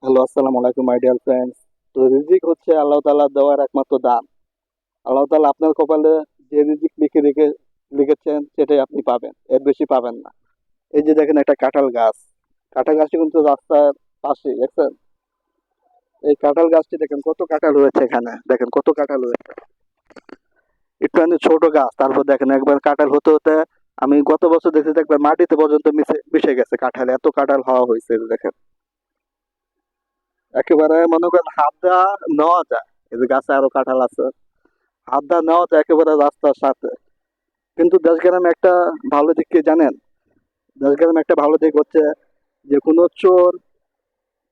Hello, আসসালামু আলাইকুম my dear friends. তো রিজিক হচ্ছে আল্লাহ তাআলা দেওয়ার একমাত্র দান। আল্লাহ তাআলা আপনার কপালে যে রিজিক লিখেছেন সেটাই আপনি পাবেন, এর বেশি পাবেন না। এই যে দেখেন একটা কাঁঠাল গাছ, কাঁঠাল গাছটি কিন্তু রাস্তার পাশে দেখছেন। এই কাঁঠাল গাছটি দেখেন কত কাঁঠাল হয়েছে, এখানে দেখেন কত কাঁঠাল হয়েছে। একটু ছোট গাছ, তারপর দেখেন একবার কাঁঠাল হতে হতে আমি গত বছর দেখেছি একবার মাটিতে পর্যন্ত মিশে মিশে গেছে কাঁঠাল, এত কাঁঠাল হওয়া হয়েছে। এই যে দেখেন একেবারে মনে করেন হাত দেওয়া নেওয়া যায়। এই যে গাছে আরো কাঁঠাল আছে, হাত দেওয়া নেওয়া যায় একেবারে রাস্তার সাথে। কিন্তু দেশগ্রামে একটা ভালো দিক কি জানেন? দেশগ্রামে একটা ভালো দিক হচ্ছে যে কোনো চোর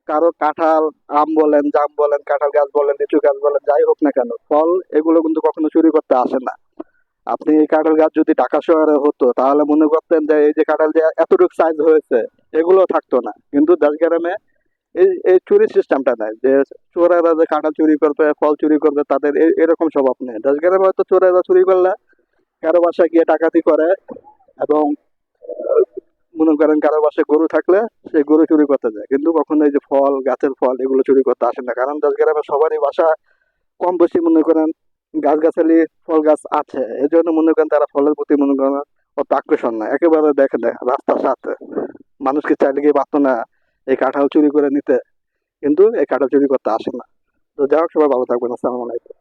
কারো কাঁঠাল, আম বলেন, জাম বলেন, কাঁঠাল গাছ বলেন, লিচু গাছ বলেন, যাই হোক না কেন, ফল এগুলো কিন্তু কখনো চুরি করতে আসে না। আপনি এই কাঁঠাল গাছ যদি ঢাকা শহরে হতো তাহলে মনে করতেন যে এই যে কাঁঠাল যে এতটুকু সাইজ হয়েছে, এগুলো থাকতো না। কিন্তু দেশগ্রামে এই এই চুরি সিস্টেমটা নাই যে চোরেরা যে কাঁঠাল চুরি করবে, ফল চুরি করবে, তাদের এরকম স্বভাব নেই। দেশগ্রামে হয়তো চোরেরা চুরি করলে কারো বাসায় গিয়ে ডাকাতি করে, এবং মনে করেন কারো বাসায় গরু থাকলে সেই গরু চুরি করতে যায়, কিন্তু কখনো এই যে ফল, গাছের ফল এগুলো চুরি করতে আসে না। কারণ দেশগ্রামে সবারই বাসা কম বেশি মনে করেন গাছগাছালি, ফল গাছ আছে, এই জন্য মনে করেন তারা ফলের প্রতি মনে করেন অত আকর্ষণ না। একেবারে দেখে দেয় রাস্তার সাথে, মানুষকে চাইলে গিয়ে পারতো না এই কাঁঠাল চুরি করে নিতে, কিন্তু এই কাঁঠাল চুরি করতে আসে না। তো যাই হোক, সবাই ভালো থাকবেন। আসসালামু আলাইকুম।